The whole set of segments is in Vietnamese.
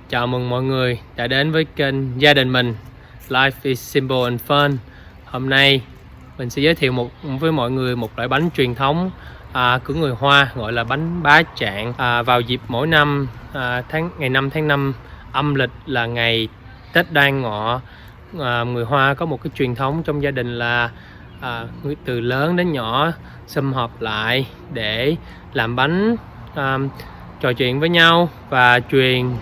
Chào mừng mọi người đã đến với kênh gia đình mình Life is Simple and Fun. Hôm nay mình sẽ giới thiệu với mọi người một loại bánh truyền thống của người Hoa, gọi là bánh bá chạng. Vào dịp mỗi năm ngày 5 tháng 5 âm lịch là ngày Tết Đoan Ngọ, người Hoa có một cái truyền thống trong gia đình là từ lớn đến nhỏ sum họp lại để làm bánh, trò chuyện với nhau và truyền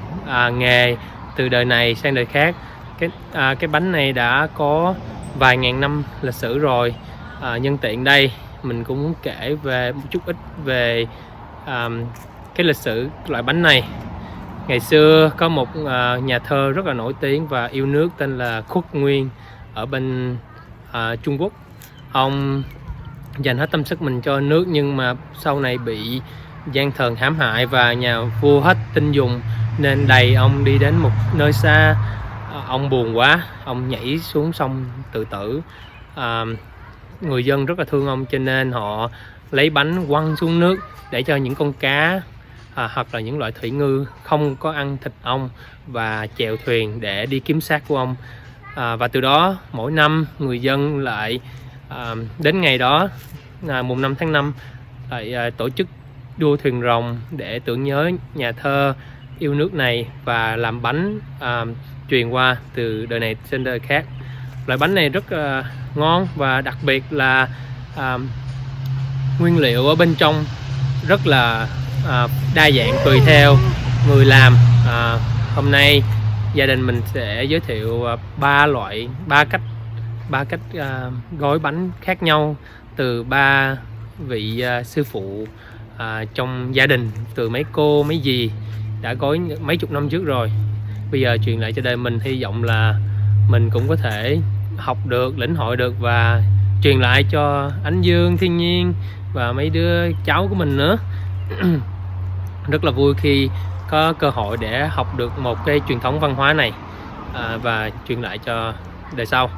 nghề từ đời này sang đời khác. Cái bánh này đã có vài ngàn năm lịch sử rồi. Nhân tiện đây mình cũng muốn kể về một chút ít về cái lịch sử loại bánh này. Ngày xưa có một nhà thơ rất là nổi tiếng và yêu nước tên là Khuất Nguyên ở bên Trung Quốc. Ông dành hết tâm sức mình cho nước, nhưng mà sau này bị gian thần hãm hại và nhà vua hết tin dùng nên đày ông đi đến một nơi xa. Ông buồn quá, ông nhảy xuống sông tự tử. Người dân rất là thương ông cho nên họ lấy bánh quăng xuống nước để cho những con cá hoặc là những loại thủy ngư không có ăn thịt ông và chèo thuyền để đi kiếm xác của ông. Và từ đó mỗi năm người dân lại đến ngày đó, mùng 5 tháng 5 lại tổ chức đua thuyền rồng để tưởng nhớ nhà thơ yêu nước này và làm bánh truyền qua từ đời này sang đời khác. Loại bánh này rất ngon và đặc biệt là nguyên liệu ở bên trong rất là đa dạng tùy theo người làm. Hôm nay gia đình mình sẽ giới thiệu ba cách gói bánh khác nhau từ ba vị sư phụ trong gia đình, từ mấy cô mấy dì đã gói mấy chục năm trước rồi. Bây giờ truyền lại cho đời mình, hy vọng là mình cũng có thể học được, lĩnh hội được và truyền lại cho Ánh Dương, Thiên Nhiên và mấy đứa cháu của mình nữa. Rất là vui khi có cơ hội để học được một cái truyền thống văn hóa này và truyền lại cho đời sau.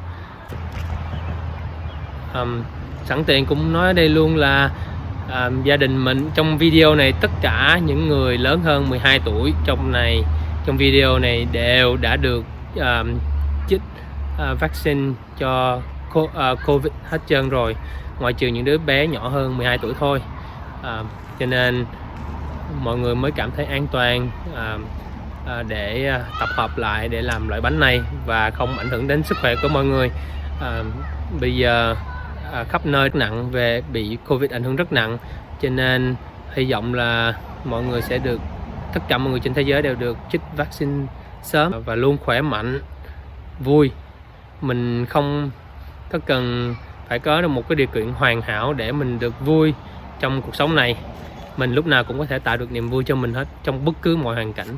Sẵn tiện cũng nói ở đây luôn là gia đình mình trong video này, tất cả những người lớn hơn 12 tuổi trong video này đều đã được chích vaccine cho Covid hết trơn rồi, ngoại trừ những đứa bé nhỏ hơn 12 tuổi thôi. Cho nên mọi người mới cảm thấy an toàn để tập hợp lại để làm loại bánh này và không ảnh hưởng đến sức khỏe của mọi người. Bây giờ khắp nơi nặng về bị Covid ảnh hưởng rất nặng, cho nên hy vọng là mọi người sẽ được, tất cả mọi người trên thế giới đều được chích vaccine sớm và luôn khỏe mạnh, vui. Mình không có cần phải có được một cái điều kiện hoàn hảo để mình được vui trong cuộc sống này. Mình lúc nào cũng có thể tạo được niềm vui cho mình hết trong bất cứ mọi hoàn cảnh.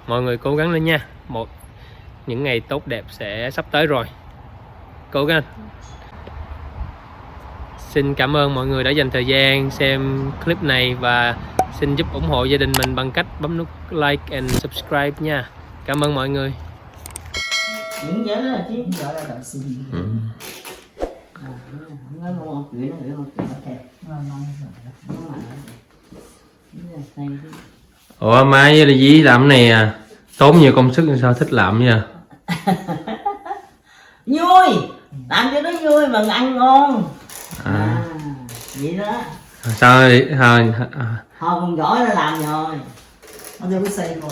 Mọi người cố gắng lên nha, những ngày tốt đẹp sẽ sắp tới rồi, cố gắng. Xin cảm ơn mọi người đã dành thời gian xem clip này và xin giúp ủng hộ gia đình mình bằng cách bấm nút like and subscribe nha. Cảm ơn mọi người. Những nhớ là chứ gọi là đậu xì. Nó ngon, nó ngon thiệt. Ủa má với là dí làm cái này tốn nhiều công sức, sao thích làm vậy? Vui, làm cho nó vui mà ăn ngon. Vậy đó. Sao thôi Còn giỏi là làm rồi. Nó cho cái xây rồi.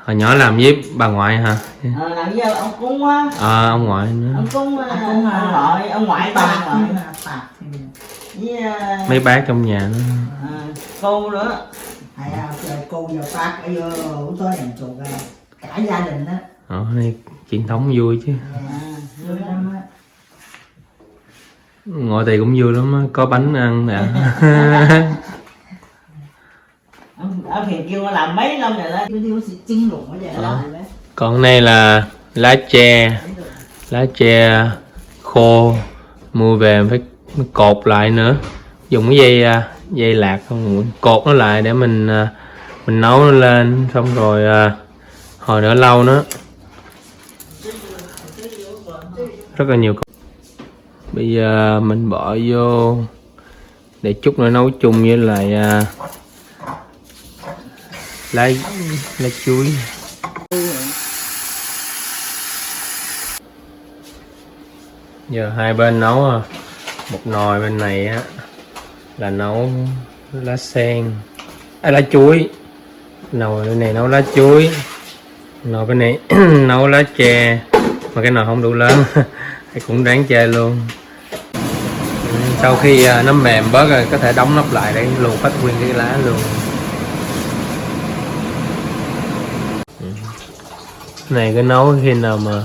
hồi nhỏ làm với bà ngoại hả? Làm với ông Cung á. Ông ngoại nữa. Ông Cung ông ngoại bà ngoại. Với mấy bác trong nhà nữa. Cô nữa. Cô giờ bác bây giờ tới làm chùa cả gia đình đó. Này truyền thống vui chứ. Vui lắm á. Ngồi thì cũng vui lắm á, có bánh ăn nè. Ở phía kia làm mấy năm rồi đó. Còn này là lá tre khô, mua về phải cột lại nữa, dùng cái dây lạc không, cột nó lại để mình nấu nó lên, xong rồi hồi nữa lâu nữa. Rất là nhiều. Bây giờ mình bỏ vô để chút nữa nấu chung với lại lá chuối. Giờ hai bên nấu à. Một nồi bên này á là nấu lá sen, lá chuối. Nồi bên này nấu lá chuối, nồi bên này nấu lá chè, mà cái nồi không đủ lớn thì cũng ráng chè luôn. Sau khi nó mềm bớt rồi có thể đóng nắp lại để luộc hết nguyên cái lá luôn. Này cái nấu khi nào mà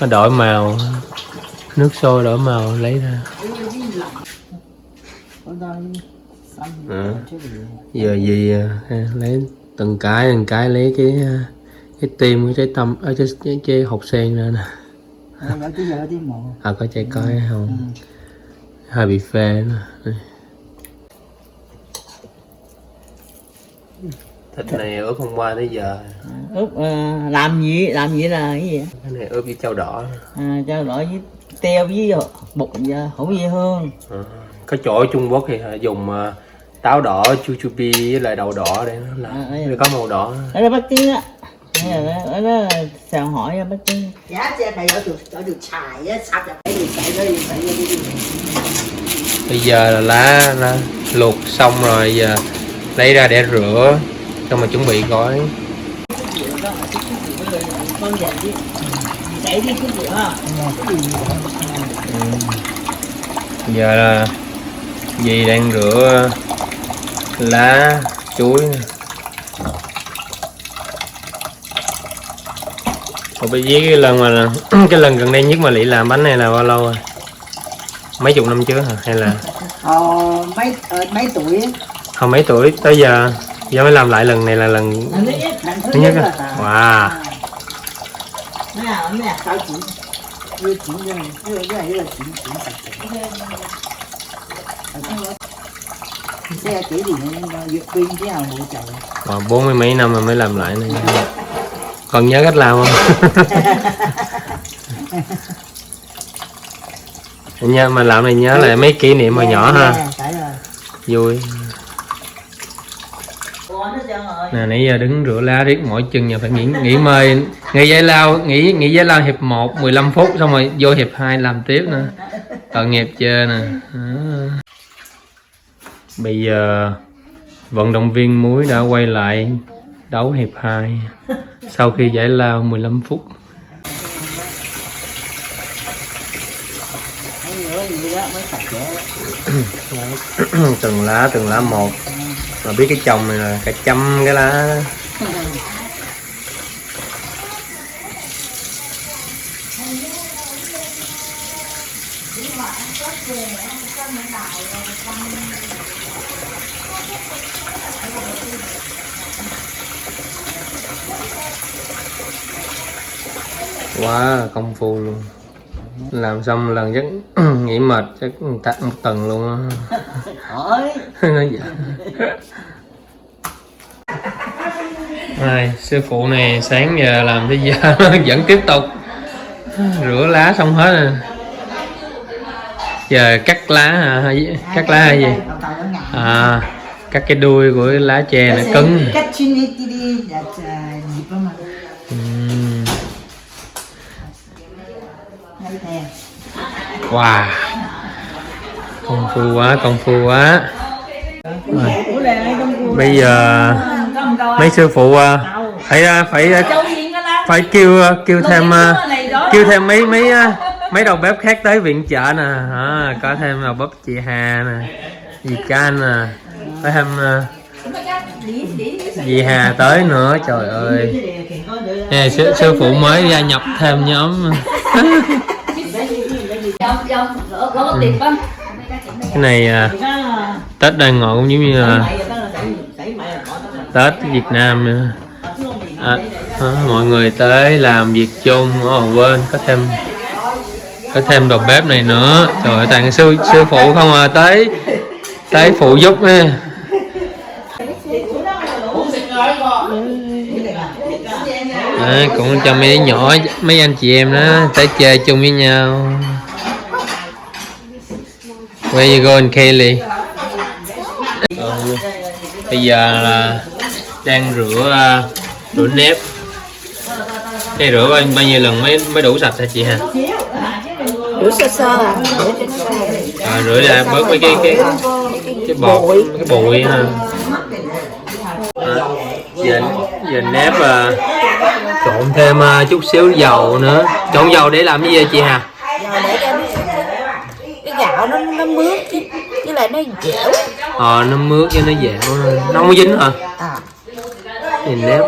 nó đổi màu, nước sôi đổi màu lấy ra. Giờ gì lấy từng cái lấy cái tim cái trái tâm ở trái hột sen ra nè. Có trái coi không? Hơi bị phê nữa. Thịt này ướp hôm qua tới giờ. Ướp làm gì là cái gì? Cái này ướp với chao đỏ. Chao đỏ với teo với bột hỗn dưa hương. Có chỗ ở Trung Quốc thì dùng táo đỏ, chuchupi với lại đậu đỏ để nó làm có màu đỏ. Ở đây Bắc Kinh á. Ở đó xào hỏi ở Bắc Kinh. Bây giờ là lá luộc xong rồi, giờ lấy ra để rửa xong rồi chuẩn bị gói. Giờ là dì đang rửa lá chuối. Bây giờ cái lần mà cái lần gần đây nhất mà Lị làm bánh này là bao lâu rồi? Mấy chục năm trước hả? Hay là mấy tuổi không, mấy tuổi tới giờ mới làm lại lần này là lần thứ nhất á. Wow. Wow, 40 mấy năm mà mới làm lại này. Còn nhớ cách làm không? Nha, mà làm này nhớ lại mấy kỷ niệm hồi nhỏ ha. Vui. Nè, nãy giờ đứng rửa lá riết mỏi chân, giờ phải nghỉ ngơi, nghỉ giải lao hiệp 1 15 phút xong rồi vô hiệp 2 làm tiếp nữa. Tội nghiệp chưa nè. Bây giờ vận động viên Muối đã quay lại đấu hiệp 2 sau khi giải lao 15 phút. từng lá một, mà biết cái chồng này là cả trăm cái lá. Quá công phu luôn. Làm xong lần chắc nghỉ mệt chắc tắt một tuần luôn á. Này, sư phụ này sáng giờ làm tới giờ vẫn tiếp tục rửa lá xong hết rồi. Giờ cắt lá hả? Cắt lá hay gì? Cắt cái đuôi của cái lá chè nó cứng. Wow, công phu quá. Bây giờ mấy sư phụ phải kêu thêm mấy đầu bếp khác tới viện trợ nè. Có thêm đầu bếp chị Hà nè, dì Can nè, phải thêm dì Hà tới nữa. Trời ơi, nè, sư phụ mới gia nhập thêm nhóm. Cái này Tết đang ngồi cũng giống như là Tết Việt Nam nữa. Mọi người tới làm việc chung, quên có thêm đầu bếp này nữa. Trời ơi, toàn sư phụ không à, tới phụ giúp nha. Cũng cho mấy nhỏ, mấy anh chị em đó tới chơi chung với nhau. Where you going, Kaylee? Bây giờ là đang rửa nếp. Cái rửa bao nhiêu lần mới đủ sạch hả chị ha? Rửa sơ sơ à, để cho nó ra. Rửa ra bớt mấy cái bọt, cái bụi ha. Giờ nếp trộn thêm chút xíu dầu nữa. Trộn dầu để làm cái gì chị Hà? Rồi để cho cái gạo nó mướt với lại nó dẻo. Nó mướt cho nó dẻo, nó không có dính hả? Nhìn nếp.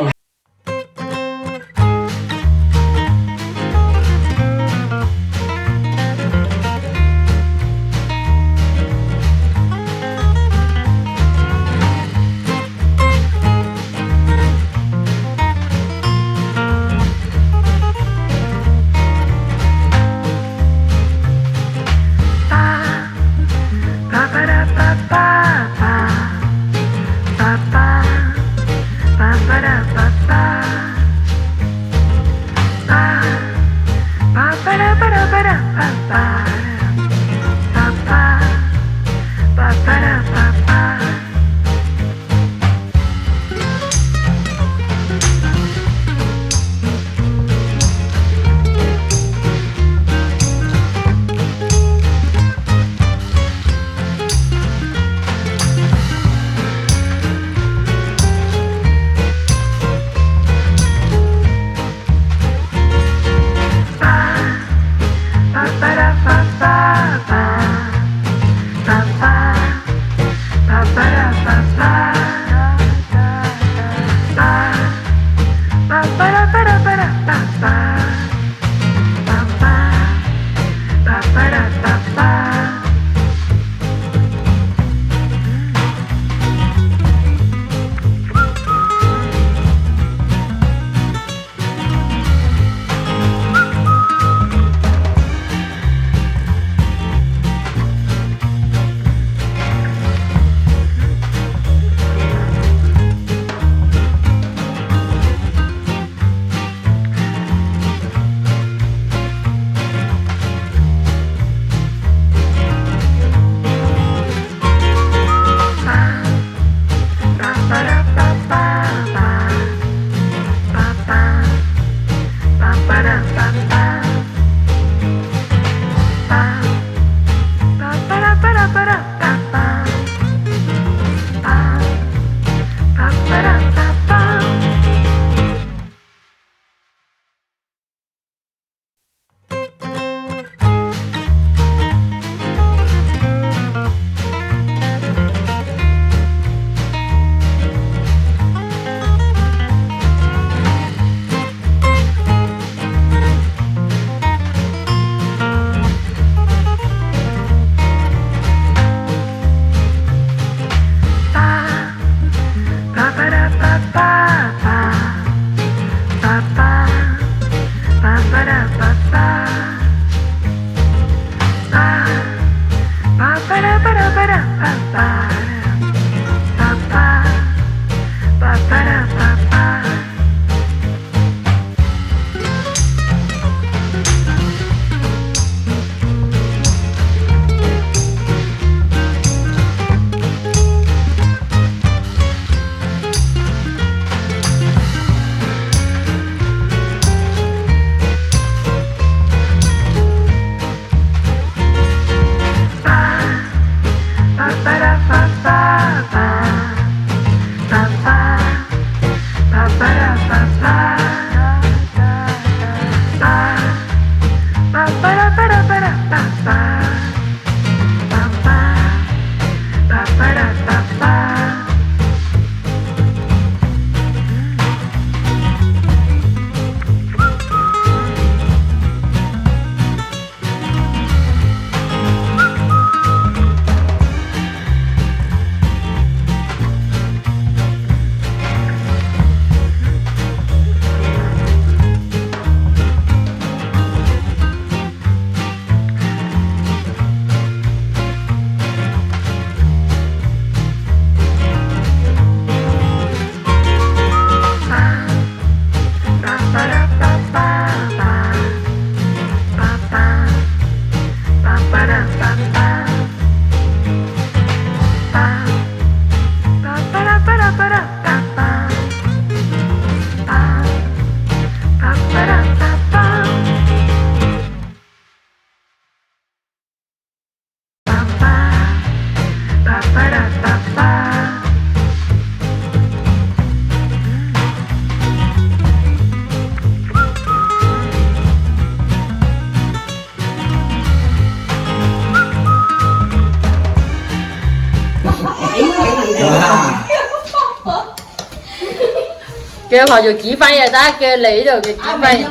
kêu họ rồi chỉ vay rồi ta kêu lý rồi chỉ vay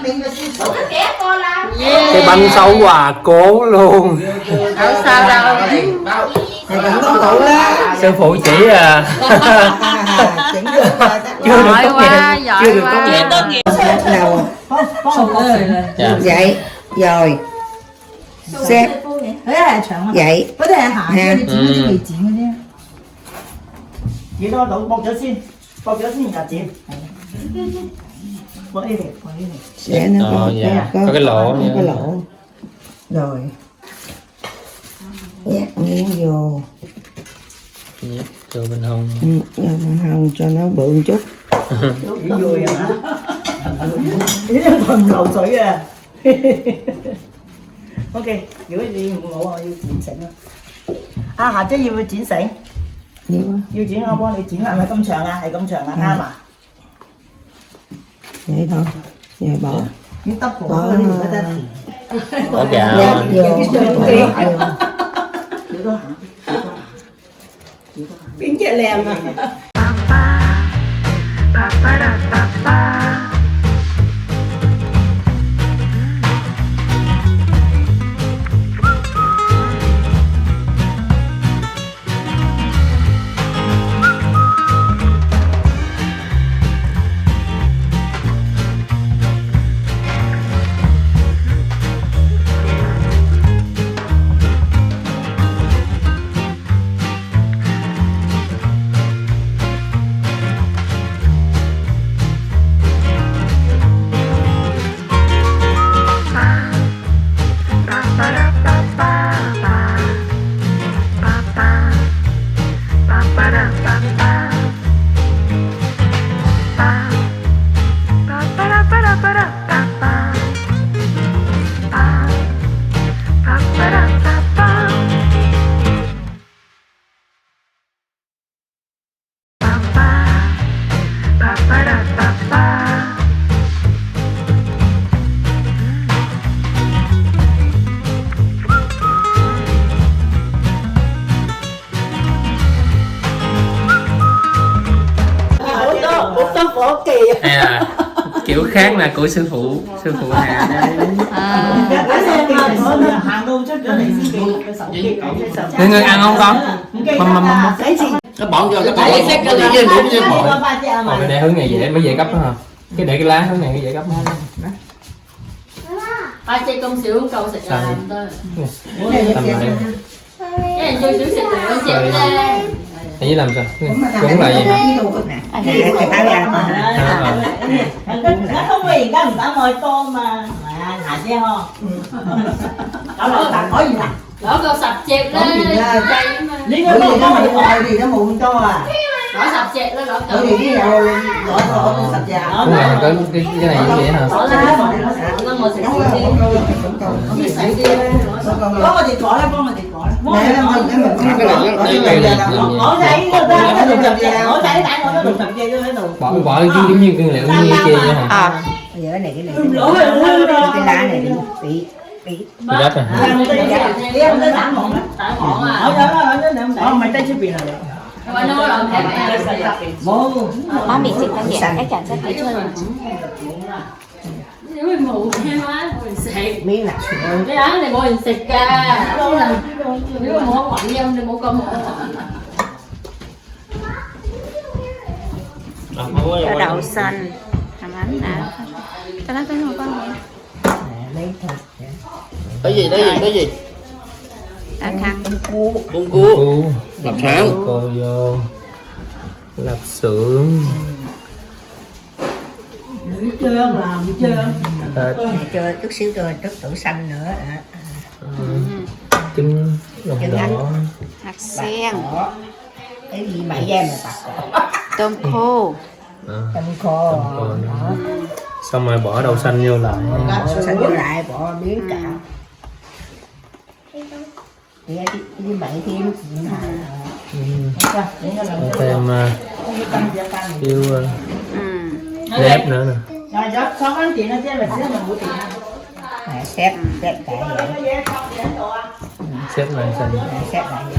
Cái bánh xấu quà cố luôn. đâu sao đâu Thầy vẫn có phụ đó. Sư phụ chỉ à. Chỉnh được rồi. Chưa được giỏi tốt quá nghiệp. giỏi Chưa được quá tốt nghiệp. Nào. Dạ. Vậy rồi. Xếp. Vậy. Ha. Chỉ đó đủ bọc cho xin là chị. Bỏ đi đẹp, bỏ đi đẹp. Sẽ nó Dạ. Có cái lỗ. có cái lỗ. Rồi. Nhét miếng vô. Nhét vô bên hông. Vô bên hông cho nó bự một chút. Vui rồi hả? Ý là còn lộn sủi à. Ok, gửi đi ngủ rồi, yêu chuyển sảnh rồi. À, hạ chứ yêu chuyển sảnh. Nhiều quá. Yêu chuyển không幫你剪係咪咁長啊？係咁長啊？啱啊？ Vậy thôi. Rồi bỏ. Những tóc của Bỏ. nó đi người ta Bỏ gạo. Nhét vô. Chữ đó hả? Biến chè lèm à? Hay là kiểu khác là của sư phụ Hà đây. Người ăn không con? Mâm. Các bọn vô các bạn với mũi với bội. Còn cái để hướng này dễ mới dễ gấp đó hả? Cái để cái lá hướng này dễ gấp đó. ba chơi công xỉu cầu sạch Sao? làm thôi Tầm này. cái này chơi xỉu sạch để chém ra Thế chứ làm sao? Cũng là gì hả? Nó không vì cái người ta mời tôm mà hả chứ không? Đó là tặng có gì nè? đó cầu sạch chẹp lên chay mà Lý Bởi vì nó mụn rồi thì nó mụn to à. đó sạch chẹp lên đó Bởi vì cái dầu gõ sạch già. Cũng là cái này như vậy hả? bỏ ra nó ngồi sạch đi Có mà thì cỏ đó, có mà thì cỏ đó. Nè nó mình Ngõ giấy người ta nó đục sập dề, ngõ giấy tại ngõ nó đục sập dề cho nó đục. Bỏ giống như nguyên liệu như kia vậy hả? Bây giờ cái này Lỗ rồi lỗ rồi. cái lá này bị Đất à? Không, mày tay chưa bị nào được. Má mình xịt ra nhẹ cái cảm giác thấy chưa rồi. nếu mình mù hay quá mình xịt miếng nè. cái đó này mua mình xịt ra nếu mà mua ngoại nhân thì mua con một Cho đậu xanh làm ánh nè. Cho nó cái một con này. Lấy thịt. Cái gì? Đã khăn. Bông cua. Lạp xưởng. Cô vô lạp xưởng. Cho chút xíu cho chút tử xanh nữa. Trứng lòng đỏ. Hạt sen. Cái gì mà da mà tặc. Tôm khô. Tôm khô. Xong rồi bỏ đậu xanh vô lại. Xanh vô lại bỏ miếng cạo. Với bạn thêm Thêm yêu Ừ. nếp nữa nè. Rồi đó, xong ăn tiền nó chứ là xíu mình mua tiền. xếp cải vậy. Xếp lại xanh. Xếp lại vậy.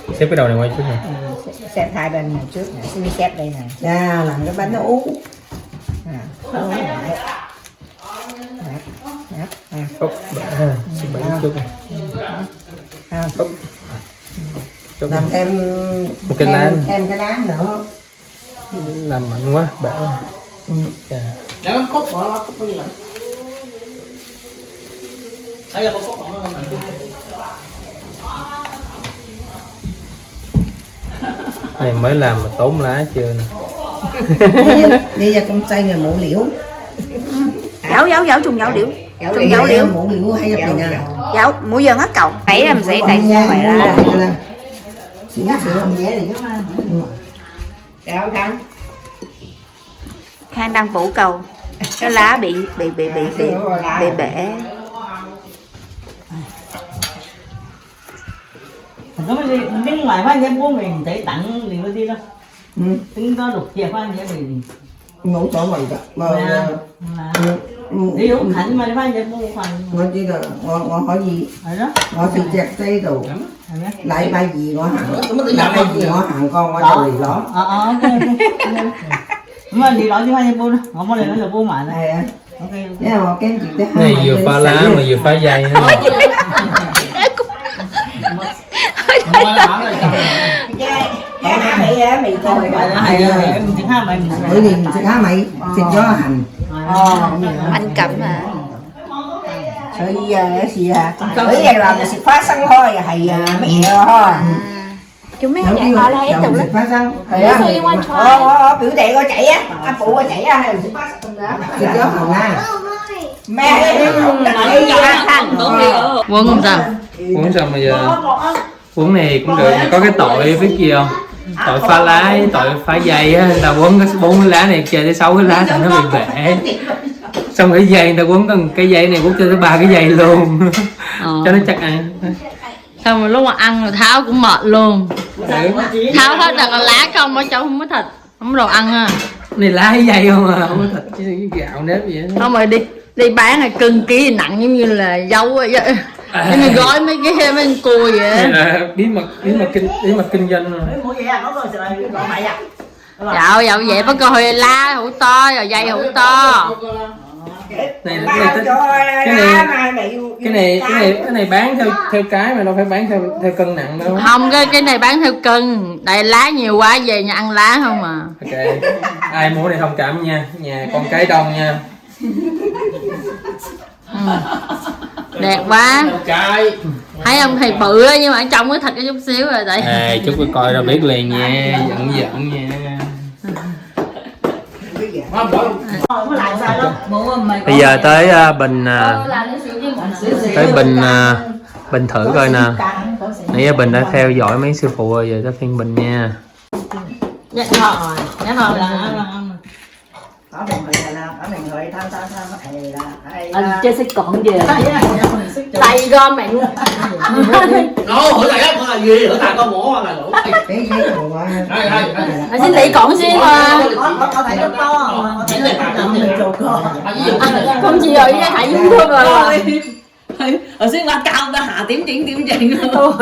Xếp cái đầu này quay trước nè. Xếp hai bên này trước nè, xin xếp đây nè. Dạ, làm cái bánh nó ú. Úp, xếp bánh trước này. Úp. Chút Làm thêm một cái lá. thêm cái lá nữa. Làm mạnh quá, bể. Dạ. Nó cốt bỏ nó cốt gì vậy? Thấy là cốt bỏ nó. Này mới làm mà tốn lá chưa nè. Bây giờ con chay là mũ liễu. Dấu trùng dấu điểu. Trùng dấu điểu. Mũ liễu hay là gì nè. Dấu mũi dân hết cậu. Thấy làm gì tại sao vậy ra. Xíu không dễ thì chứ mà. Kéo Khang. Khang đang phủ cầu. Cái lá bị bể. Nó mới bên ngoài khoan giấy bố mình thấy tặng liền có gì đâu. Tính có đục chìa khoan giấy mình. Ngủ chỗ mình đó. Đi uống hạnh mà khoan giấy bố khoan. Ngon chứ là ngon hỏi gì? Rồi đó. Ngon thì chặt tay đồ. Lại ba gì ngon hẳn. Lại ba gì ngon hẳn con qua trời đó. Mà đi đó chứ khoan giấy bố đó. Không có lên nó là bố mà này. Thế là cái chuyện thứ Này vừa pha lá mà vừa phá dây nữa. Mày thôi. bởi vì mình sẽ khá mày thịt gió hành. Anh cầm mà. Bây giờ gì à? Bởi vậy là mình sẽ phá sân thôi, hay mẹ thôi. Chúng mấy dạng họ lấy từ thịt phá răng. Biểu đệ coi chạy á, anh phụ coi chạy á, hay mình sẽ phá sân đó. Thịt gió hành na. Mẹ Quân sao? Uống xong bây giờ uống này cũng được, có cái tội biết gì không? Tội pha lá với tội phá dây á, người ta quấn cái 4 cái lá này chơi tới 6 cái lá thì nó bị bể. Xong cái dây người ta quấn cần cái dây này quấn cho tới 3 cái dây luôn. Cho nó chắc ăn. Xong rồi lúc mà ăn rồi Tháo cũng mệt luôn. Tháo hết là còn lá không, ở chỗ không có thịt, không có đồ ăn à. Này lá với dây không à, không có thịt chứ gạo nếp vậy đó. Không rồi đi bán là cân ký nặng giống như là dâu vậy. Giống như gói mấy cái mấy cua vậy. Đây là bí mật kinh doanh rồi. Dạo vậy có coi lá hũ to rồi dây hũ to. Này cái này bán theo cái mà đâu phải bán theo cân nặng đâu. Không, cái này bán theo cân. Đây lá nhiều quá về nhà ăn lá không à. Ok. Ai mua này thông cảm nha, nhà con cái đông nha. Đẹp quá. Thấy ông thầy bự á, nhưng mà ở trong cái thịt có chút xíu rồi tại. Chút có coi ra biết liền nha, giận nha. Bây giờ tới Bình thử coi nè. Nãy giờ Bình đã theo dõi mấy sư phụ rồi, giờ tới phiên Bình nha. Dạ thôi là Anh chơi sẽ còn về. Tay gom mẹ luôn. Nó hỏi lại á, là gì? Hỏi tại con mổ là đủ. Cái giấy đồ Anh xin tỷ còn xin mà. có thể nó to Không gì rồi, cái thải dung thương rồi. ở xuyên qua cao ta hạ tím chuyện Thôi.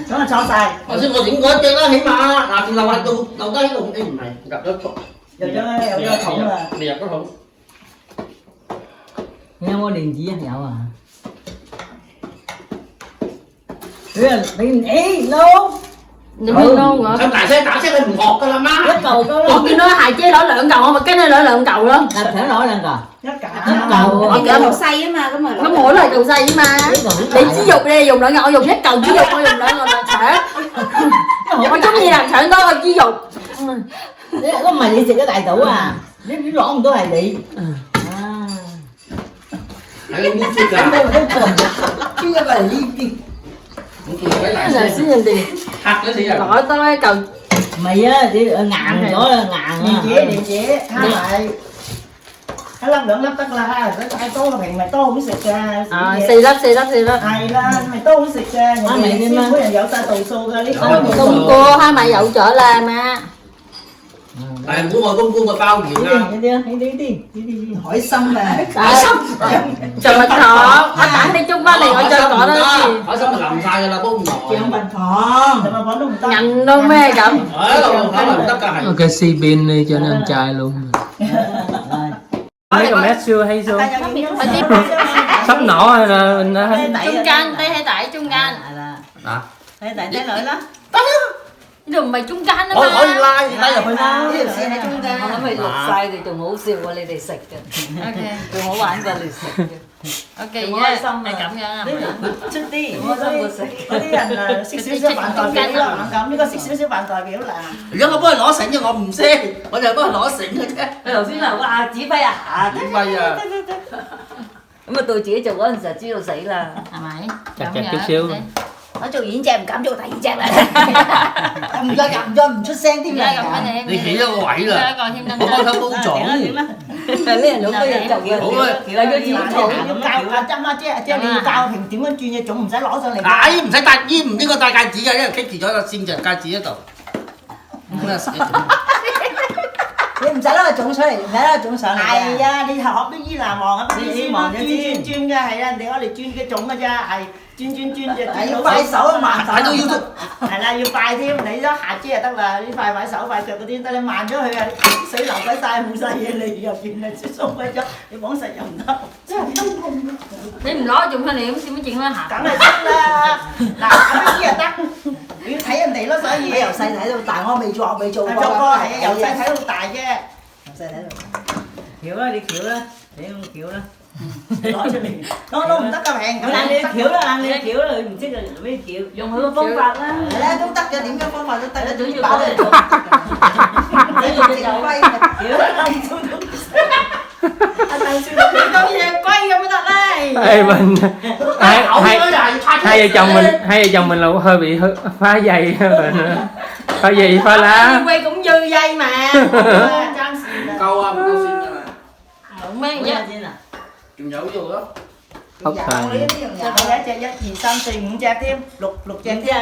đó là so sai Hồi xưa con điểm có chơi đó hiểm mà. Là từ lâu anh tôi đâu tới luôn cái này gặp đó. giờ cho thủng là Đẹp có thủng. nghe mua điền chỉ anh nhậu à điền ý luôn Đừng biết luôn hả? Sao tại sao lên ngọt cái là má. cái cầu có Còn cái nó hại chế lỡ lợn cầu mà cái này lỡ lợn cầu đó. làm thể nổi lên cờ Còn cỡ một xay á mà, có Nó mỗi lời cầu xay với mà. Để chí dục đi, dùng lợn ngọt, dùng hết cầu chí dục, dùng lợn ngọt là thể. Có chút gì làm thể đó chí dục. có mày đi xịt cái đại tủ à nếu biết rõ không có hài bị chứ cái là đi Cái này xí nhìn tiền. Hạt nữa thì là Gọi tôi cầu mày á chỉ ngàn đó là ngàn điện chế hai lại cái lắp đường lắp tắt la ai tô là mày tô mới xịt ra xì lắm. ai là mày tô mới xịt ra mày đi mà dạo ta tù xô ra lý Tung cua hai mày dậu chợ làm mà. Tại muốn ngồi con mà bao nhiêu nha. Đi hỏi xong mà. Trời mình thọ, anh tặng đi chung ba liền ở chơi cọ đó gì. Hỏi xong mà làm sai là bố Chị ngồi. không bình phòng. Mà vẫn đúng tâm. Nhận đâu mê cảm. Ở đâu phải làm tất cả hành. Ok, xì pin đi cho nên trai luôn. Mấy con mét chưa hay sao? Sắp nổ hay là Trung can, đây hay tại trung can. Hả? Thế tại thế lợi đó. Đừng mày trung can đó Hỏi mà. like đây là phải nói. Nó咪錄晒你仲好笑過你哋食嘅， Ok. 仲好玩過你食嘅， Ok Đừng nhé. nói xong Mày rồi. cảm nhận à? Trước đi. Đừng nói xong rồi食。 Có啲人啊識少少扮代表啦，猛咁呢個識少少扮代表啦。 如果我幫佢攞繩嘅，我唔識，我就係幫佢攞繩嘅啫。佢頭先話指揮啊，點揮啊？咁啊到自己做嗰陣時就知道死啦。 À mày. chặt Cảm chặt nhận. chút xíu. Nó做演隻唔敢做第二隻啦。唔出聲添 Ra gặp啊！cái này. 你企咗個位啦， Ra còn thêm 我 năm 幫 trăm. 手幫總。呢人好多人做嘅，好啊係佢自己做。要教阿針啦，即係你要教平點樣轉嘅，總唔使攞上嚟。係唔使戴煙，唔應該戴戒指嘅，因為棘住咗個線就戒指嗰度。咁啊死你唔使攞個種出嚟，唔使攞個種上嚟。係啊，你學啲伊南王啊，啲王轉嘅係啊，人哋攞嚟轉嘅種嘅啫，係轉就轉到要快手啊，慢手。睇到 YouTube。係啦，要快添，你一下遮就得啦，啲快手快腳嗰啲得，你慢咗佢啊，水流鬼晒冇晒嘢，你入邊啊鬆鬼咗，你講實又唔得。 Để mình nói chung cái này cũng mới chuyện nó hạt. 梗係得啦，嗱咁啲又得，你要睇人哋咯，所以你由細睇到大，我未做過。做過係啊，由細睇到大啫。由細睇到大。橋啦，你橋啦，你用橋啦，攞出嚟，攞唔得㗎平，咁你橋啦，你橋啦，佢唔識就用咩橋？用佢個方法啦，係啦，都得嘅，點樣方法都得嘅，總之把佢把佢做。你用隻龜嘅。橋啦，你做到。阿鄧少到你講嘢龜咁都得咧。 Ê, mình hai vợ chồng mình là hơi bị phá dây phá gì phá lá. Quay cũng dư dây mà. câu câu xin cho nè. Không mấy nhá. Chùm dẫu vô đó. Ốc xoàn. Sao phải giá chơi 1, 2, 3, 4, 5 隻添，6 隻添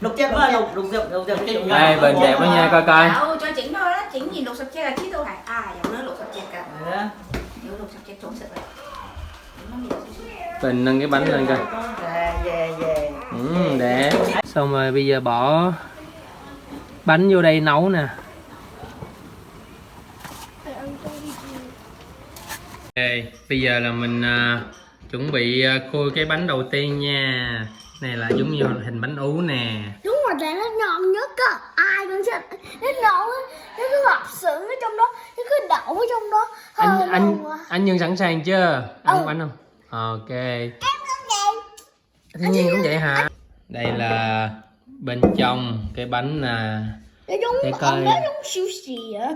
，6 隻đó là 6 隻。 Ê, bên đẹp đó nha, coi coi. Đâu, cho chỉnh thôi đó, chỉnh gì lục sập che là chứ đâu phải giống nó lục sập che cả. Nếu lục sập che trốn sập lại. Bình nâng cái bánh lên coi. Về. Đẹp. Xong rồi bây giờ bỏ bánh vô đây nấu nè. Ok, bây giờ là mình chuẩn bị khui cái bánh đầu tiên nha. Này là giống như hình bánh ú nè. Đúng rồi, là nó ngon nhất á. Ai cũng sẽ nó ngon á. Nó cứ ngọt sữa ở trong đó, nó cứ đậu ở trong đó. Anh Nhân sẵn sàng chưa? Ăn bánh không? Ok. Em không vậy. Thiên Nhiên cũng vậy hả? Đây là bên trong cái bánh nè. Nó giống nó giống siêu xì á.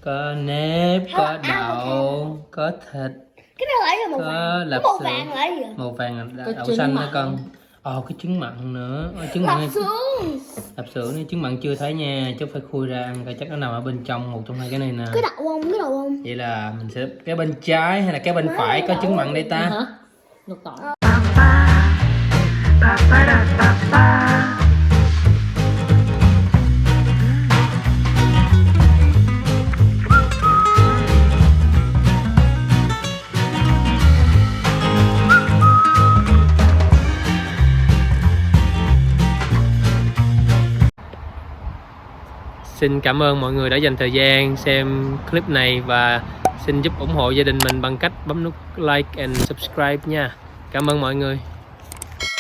Có nếp, có đậu, có thịt. Cái đó lại là màu có vàng. lạp Màu xưởng. vàng lại gì? Màu vàng là Có đậu trứng xanh đó mặn. con. Cái trứng mặn nữa. Trứng mặn Lạp xưởng. lạp xưởng này, trứng mặn chưa thấy nha, chứ phải khui ra ăn coi chắc nó nằm ở bên trong một trong hai cái này nè. Cái đậu không? Cái đậu không? Vậy là mình sẽ cái bên trái hay là cái bên phải có trứng mặn đây ta? Hả? Lục tỏi. Xin cảm ơn mọi người đã dành thời gian xem clip này và xin giúp ủng hộ gia đình mình bằng cách bấm nút like and subscribe nha. Cảm ơn mọi người.